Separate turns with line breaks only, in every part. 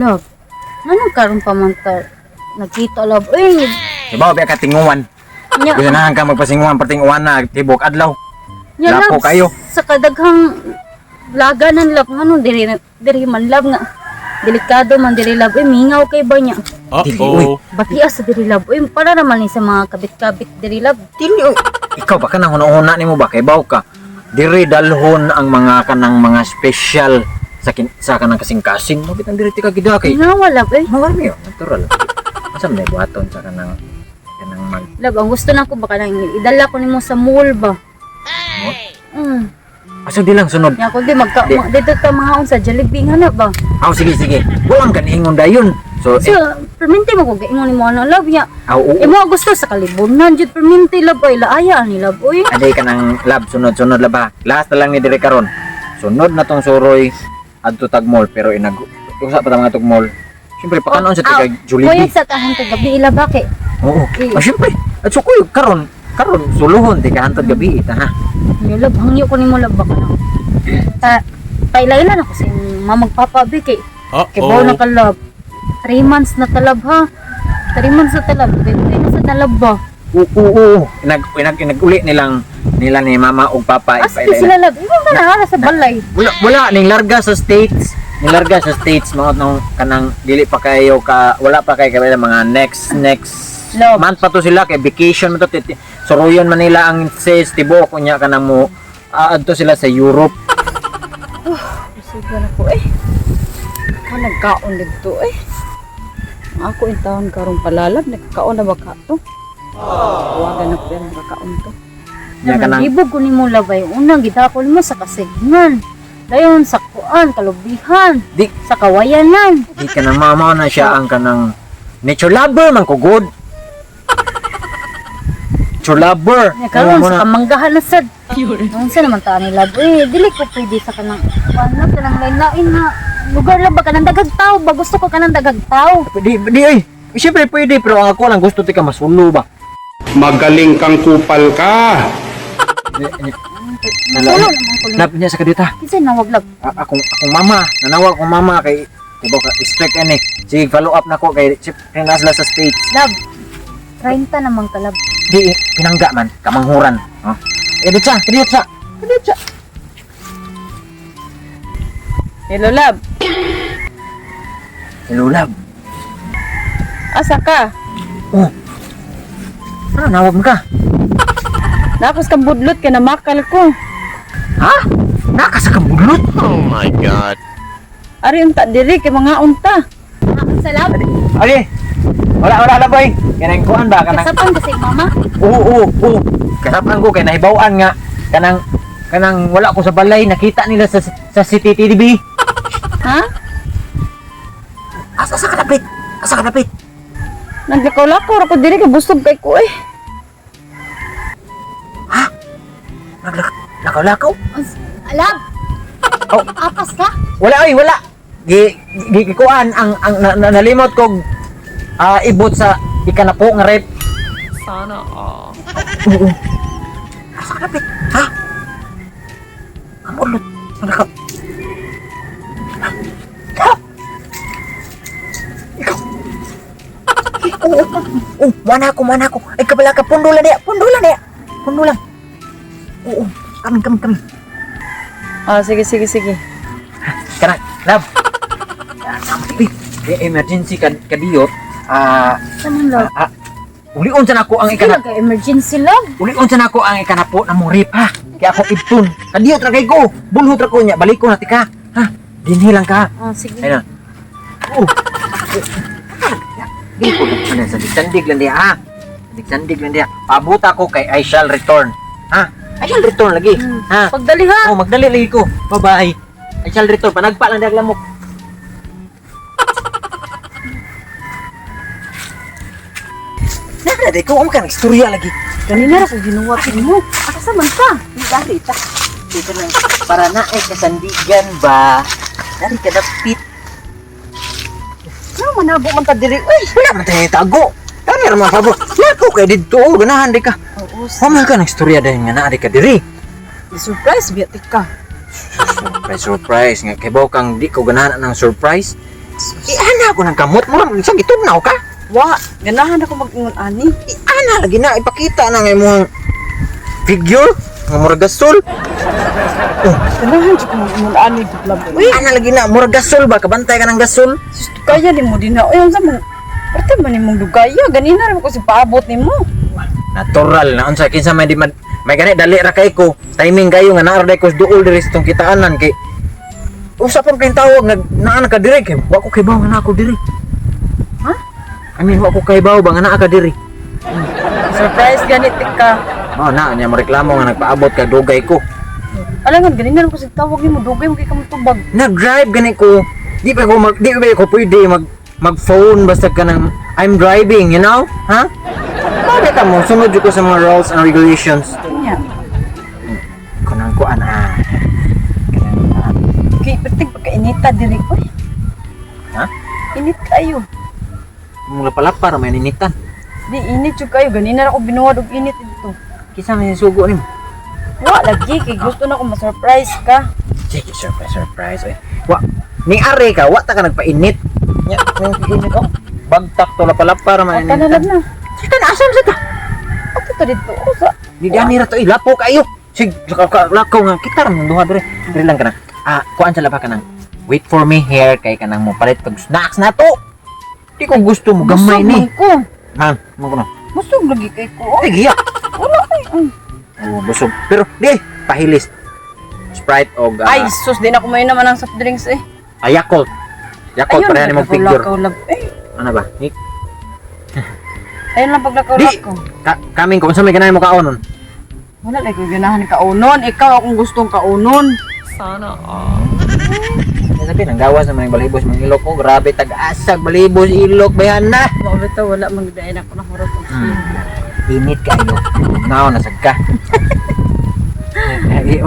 Love, ano karon pa man ta nakita love? Uy,
Diba, biya ka tinguan.
nya,
Ganahan ka magpasinguan, pertinguan na, tibok adlaw.
nya
Lapo
love,
kayo.
sa kadaghang laga ng love, ano, diri man love nga. Delikado man diri love, mingaw kay ba niya.
Dili, uy.
Uh-oh.
Batias sa diri love, para naman ni sa mga kabit-kabit diri love.
Dili, uy. Ikaw ba ka nang hunahuna ni mo ba? Kay baw ka. Diri dalhon ang mga kanang mga special sa kanang kasing-kasing. Mabit ang diri ti ka gida kay.
Mingaw love,
Mawarmi yun, natural. Asa may buhaton sa kanang mag...
Love, ang gusto na ko baka nang idala ko nimo sa mall ba.
Asa di lang sunod.
Nya ko di dito ta mga unsa Jollibee nga na ba.
Sige, sige. Walang kaningon dayon. So,
So, perminti mo ko gaingon nimo ano love ya.
oo.
Imo gusto sa kalibunan jud perminti love ay laaya ni love oy.
Aday ka ng lab, sunod-sunod laba. Last na lang ni dire karon. Sunod na tong suroy adto tag mall pero usa pa ta mga tog mall. Siyempre pakanon sa tiga
Kuya
Jollibee.
sa tahan to gabi ila ba kay.
Oo. Siyempre. At so kuy karon suluhon tiga hantod gabi ita ha.
Ni love hangyo ko nimo love baka na. Pailailan ako sa mama magpapabi kay kay bawo na
Uh-oh.
ka love. 3 months na talab ha. 3 months na talab. Pwede na sa talab ba?
Oo. Inag-uli nila ni mama ug papa
Asti sila love. Imo ba na sa balay?
wala ning larga sa states mga nung kanang dili pa kayo ka wala pa kay mga next
Love.
month pa to sila kay vacation man to suruyon man nila ang says tibo kunya kanang mo adto sila sa Europe.
Sige na ko eh. Nagkaon dito eh. Ako in taon karong palalag nagkaon na ba ka to? Wagan na pero nagkaon to.
Nya kanang
Ibog ko nimo labay unang gidakol mo sa kasignan. Dayon sa kuan kalubihan,
di
sa kawayanan.
ka na mama na siya ang kanang nature lover man ko good. Nature lover.
Nya karon
Ano mo
sa
na?
kamanggahan na sad. Unsa naman ta ni lab? Dili ko pwede sa kanang kuan na kanang lain-lain na lugar lang ba kanang daghang tao ba gusto ko kanang daghang tao.
Di ay. Siyempre pwede pero ang ako lang gusto ti ka masulo ba.
Magaling kang kupal ka.
Wala naman ko ni.
Lab niya sa kadita.
Kinsa nawag lab?
Akong mama, nanawag akong mama kay tibo ka strict ani. Sige follow up nako kay nas sila sa states.
Lab. 30 naman ka lab.
Di pinangga man kamanghuran. Oh. Edit siya.
Hello, love.
Hello lab.
Asa ka?
Oh. Ano nawag mo ka?
Nakos kang budlot ka na makal ko.
Ha? Nakasa ka budlot?
Oh my God.
Ari unta diri kay mga unta.
Sa lab.
Ali. Wala boy. Kanang kuan ba kanang
Kasapan kasi mama.
Oo. Kasapan ko kay nahibaw-an nga kanang wala ko sa balay nakita nila sa CCTV.
Ha?
Asa ka dapit?
Naglakaw-lakaw ra ko diri kay busog kay ko eh.
Lakaw-lakaw?
Lab.
Oh.
Apas ka?
Wala. Gikuan ang nalimot kog ibot sa ikanapo nga rep.
Sana all.
Oo. Asa ka dapit? Ha? Ang ulot. Ikaw. Oh, mana ako. Ay, kabala ka. Pundulan dia. Pundo lang. Oo. Kami.
Ah, sige.
Kana, love. Emergency kadiyot.
Saan lab?
Ulion sa nako ang
Kaya emergency lab.
ikanapo na mo rip ha. Kaya ako ibton. Kadiyot ra kay ko. Bulhot ra ko nya. Balik ko na tika. Ha? Dinhi lang ka.
Sige.
Ayun. Oh. Di ko na sa sandig lang dia ha. Sandig lang dia. Pabuta ko kay I shall return. Ha? I shall return lagi. Ha?
Pagdali ha.
Oh, magdali lagi ko. Bye-bye. I shall return. Panagpa lang dia lamok. Nakada ko ang istorya lagi.
Kanina ra ko ginawa mo. Asa man ka?
Dari ta. Dito lang para na kasandigan ba. Dari ka dapit.
Ano manabo man ta diri?
Uy, wala man tayo tago. Kani ra man pabo. Nako kay didto ganahan di ka.
Oo.
Pamal ka ng istorya dahil nga naa di ka diri.
Surprise biya ka.
Surprise nga kay baw kang di ko ganahan ng surprise. Ana ko ng kamot mo lang isang gitunaw ka.
Wa, ganahan ako mag-ingon ani.
Ana lagi na ipakita na nga imong figure nga murag gasol.
Ganahan jud ko mag-ingon ani jud lab. Uy,
Ana lagi na murag gasol ba kabantay ka ng gasol.
sus kaya nimo din na. Uy, unsa man? Parte man nimong dugaya, ganina ra ko si paabot nimo.
Natural na unsa kinsa may di may gani dali ra kay ko. Timing kayo nga naa ra ko duol diri sa tong kitaanan kay usa pa kay tawag naa ka diri kay wa ko kay baw nga naa ko diri.
Ha?
I mean wa ko kay baw ba nga naa ka diri.
Surprise ganit ka.
Oh na niya mo reklamo nga nagpaabot kay dugay ko.
Alangan ganina ra ko si tawag nimo dugay mo kay kamo tubag.
Nag-drive gani ko. Di pa ko pwede mag-phone basta ka ng I'm driving, you know? Ha? Bakit ka mo? Sunod ko sa mga rules and regulations.
Kanya.
Kunang ko ana.
Kay pertig pagkainita diri ko.
Ha?
Init kayo.
Mula pala para may ninitan.
Di init jud kayo ganina ra ko binuwad og init dito.
Kisa may sugo nimo.
Wa lagi kay gusto na ko ma-surprise ka.
Sige, surprise. Eh. Wa, ni are ka, wa ta ka nagpainit. Nya, nang init oh. Bagtak to la pala para may
Kanalab
ninitan.
na.
Sige, asam sa ta.
Ato ta dito usa.
Di gani ra to ilapo kayo. Sige, lakaw nga kita ra duha dire. Dire lang kana. Kuan sa laba ka nang wait for me here kay kanang mo palit kag snacks na to. Di ko gusto mo gamay ni.
Busog man ko.
Man, mo kuno.
Busog lagi kay ko.
Ay, giya.
Wala kay.
Oh, busog. Pero di pahilis. Sprite o
Ay, sus, di na ko may naman ang soft drinks eh.
Yakult. Yakult pareha ni mong figure.
Lakaw lab. Eh,
Ano ba? Ni
ayun lang paglakaw
Di!
ko.
kaming ko unsa may ganahan mo kaonon?
Wala lagi ko ganahan kaunon. Ikaw akong gustong kaunon.
Sabi nang gawa sa mga balibos mga ilok ko, grabe tag-asag balibos ilok bayan na.
Wala bitaw wala magdain ako na horot.
Init kayo. Now nasag ka.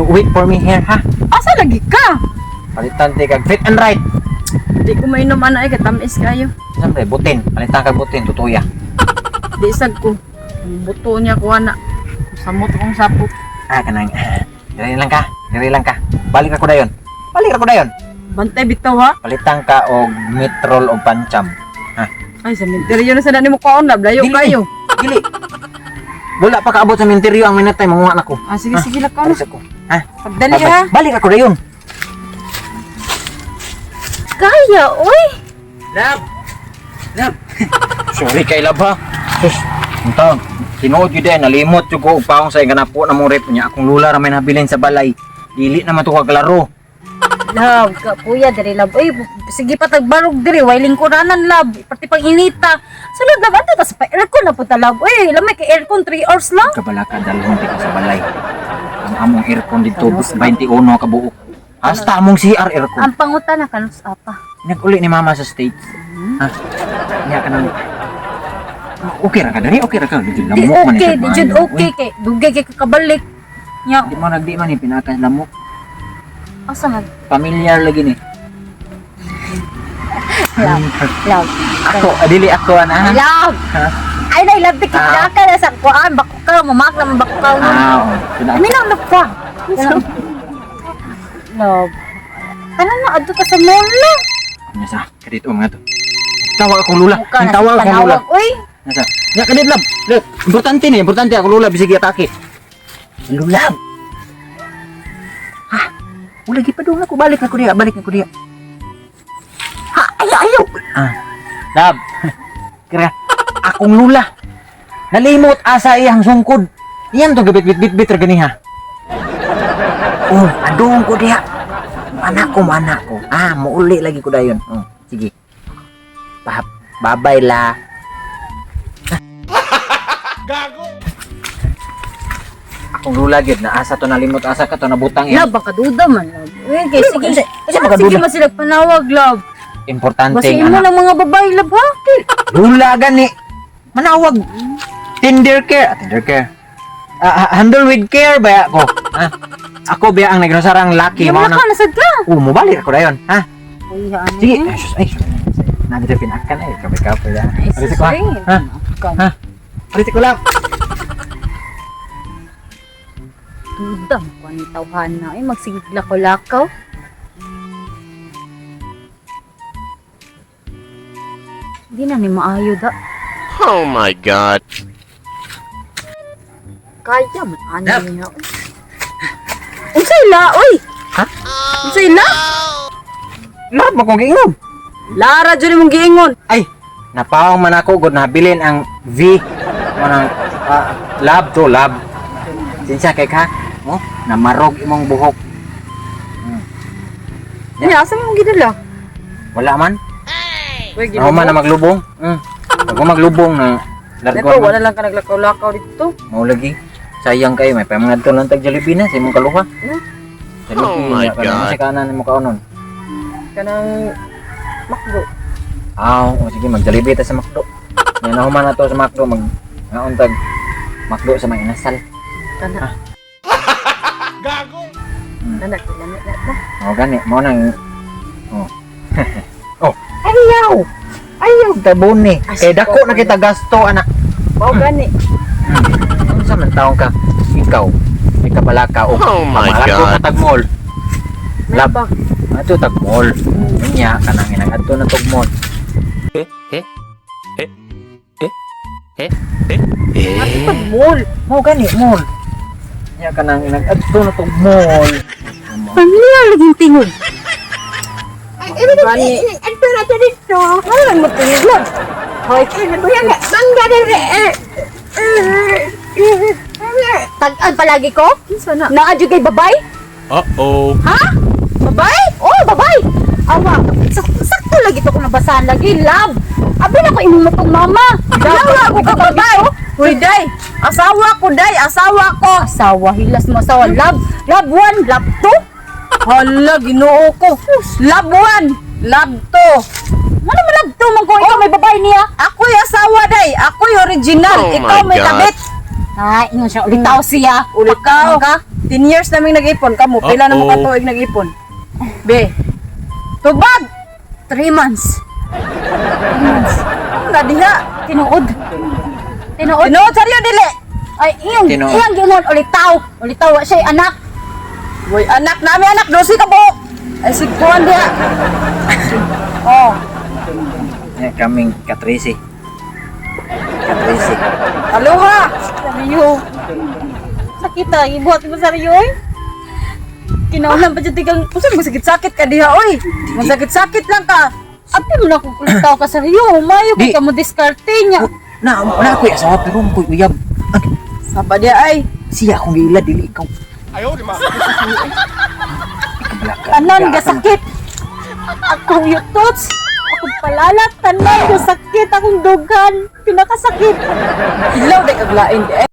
Wait for me here ha.
Asa lagi ka?
Palitan ti kag fit and right.
Di ko mainom ana ay katamis kayo.
Siyempre, butin. Palitan kag butin, tutuya.
Di sad ko. Ang buto niya ko ana. Samot akong sapot.
Kanang. Diri lang ka. Diri lang ka. Balik ako dayon. Balik ako dayon.
Bantay bitaw ha.
Palitan ka og mitrol o pancham. Ha?
Ay, sa minteryo na sa nani mo kaon lab. Layo
Dili.
kayo.
Dili. Wala pa kaabot sa minteryo ang minatay manguha nako.
Sige, sige lakaw na.
Alis ako. Ha?
Pagdali ha.
Balik ako dayon.
Kaya, oy.
Lab. Lab. Sorry kay Lab ha. Sus. Untang. Tinuod yun din. Nalimot yun ko. Upahong sa ganapo na mong rep niya. Akong lula ra may nabilin sa balay. Dili na matuwag laro.
Love, kuya diri love. Uy, sige pa tagbarog diri, wailing ko ranan love. Pati pang inita. Sulod love ato tas pa aircon na punta love. Uy, lamay kay aircon 3 hours lang.
Kabalakan dalhon ka sa balay. Ang among aircon dito 21 ka buok. Hasta among CR aircon.
Ang pangutan na kanus apa.
Nag-uli ni mama sa States. Ha? Niya ka nang... Okay ra ka dali? Okay ra ka? Di
Di
lamok man
okay,
siya.
di jud okay kay dugay kay kakabalik. Nya,
Di man ni pinakas lamok.
asa man?
Familiar lagi ni.
Love.
Ako, adili ako ana.
Love.
Ha?
Ay, nay love tikit ka na sa kuan, bako ka mamak naman bako ka.
Oo. Sila
Amin ang love ka. Love. Kanan na adto ka sa mall no?
Nasa, kadito mga to. Tawag akong lula.
Mukha na
Tawag
sa
akong lula.
panawag. Uy,
Nasa. Ya kadit lab. Look, importante ni, importante ako lula bisig atake. Lulab. Ha? Wala gi pa doon ako balik na ko diya. Ha, ayaw. Lab. Kira akong lula. Nalimot asa iyang sungkod. Iyan to gabit-bit ra ganiha. Oh, adong ko diha. Anak ko. Muuli lagi ko dayon. Oh, sige. Babay la.
Gago!
Akong lula gid na asa to nalimot asa ka to nabutang iya.
love baka duda man love. Uy, kay sige.
Kasi makaduda.
Sige masila panawag love.
Importante
Basta
ang
mo
anak.
ng mga babae love ha.
Lula gani. Manawag. Tender care. Handle with care ba ako? Ha? Ako ba ang nagrasarang laki
Yung
mo
mga
na.
nasad ka.
Mobalik ako dayon, ha?
Uy, ano?
Sige. Ay. Nandito pinakan eh. Kapay ya.
Ay,
Alis ko ha.
sorry.
Ha? Ha? Alis ko lang.
Duda, kung ano tawhan na. Ay, magsigla ko lakaw. Di na ni maayo da.
Oh my God.
Kaya man ano
Lab.
niya.
Unsa ila, oy?
Ha?
Unsa ila?
Lab, akong giingom.
Lara jud mong giingon.
Ay, napawang man ako gud nabilin ang V manang lab to lab. Sinsya kay ka, mo namarog imong buhok.
Ano, asa mo gidala?
Wala man.
Uy,
Ako man na maglubong. Ako maglubong na
Nako,
largo
wala
man.
lang ka naglakaw-lakaw dito.
Mao lagi. Sayang kayo may pamanad to lang tag Jollibee na sa imong kaluha.
Oh my
Jollibee na
God.
si kanan nimo kaunon.
Kanang makdo.
O sige mag Jollibee ta sa McDo. Yan ako man na to sa McDo mag ngaon tag McDo sa mga inasal.
Kana. Kana, kinamit na ito.
O gani mo nang oh. Oh, ayaw. Ayaw tabon ni.
As-
Kay dako na kita gasto anak.
Mao gani.
Unsa man taong ka? Ikaw. Ikaw pala ka o.
Oh my
Pamalato
God.
ka tag mall. Lab.
Laba.
Ato tag mall. Nya kanang inang adto na tag mall.
Mall.
Mo gani mall. Nya kanang inang adto na tag mall.
Pamilya laging tingog.
Gani.
Ito na to dito. Ano lang mo tingog? Hoy, kuya nga, mangga dere. Tag-an palagi ko?
Sana.
Naadyo kay babay?
Uh-oh.
Ha? Babay? Oh, babay! Awa, sakto lagi to kung nabasahan lagi, love. Abi na ko imumutong mama. Lawa ko ka babay.
Uy, day. Asawa ko, day. Asawa ko.
Asawa, hilas mo asawa. Love, love 1, love 2.
Hala, ginoo ko. Love 1. Love 2.
Ano mo love 2 man ko ikaw may babay niya?
Ako'y asawa, day. Ako'y original.
Oh
Ikaw
my
may
God.
kabit.
Ay, ingon siya, ulitaw siya.
Ulikaw ka. 10 years naming nag-ipon. Kamu, pila na mo
Uh-oh.
katuig nag-ipon. Be. Tubag. 3 months. 3 months. Ano diha?
Tinuod. Tinuod.
Tinood, saryo, dili.
Ay, iyang,
Tinuod.
iyang gingon, ulitaw. Ulitaw, wa siya anak.
Uy, anak namin, anak. 12 ka po. Ay, sigpuan diha. Oh.
Nya kaming katrisi. Katrisi.
Aloha.
Sariyo. Sakita, ibuhat mo sariyo, oy.
Kinaunan pa dyan tigang. Puso, masakit-sakit ka diha, oy. Masakit-sakit lang ka.
Ate mo na kung ulitaw ka sariyo. Mayo
Di.
ka mo diskarte niya.
Na ako asawa pero mo ko uyab.
Sapa diha, ay.
Siya akong gila dili ikaw.
Tanan ga sakit. Akong yutots. Akong palalat. Tanan ga sakit. Akong dugan. Pinakasakit.
Ilaw, day kaglain, di.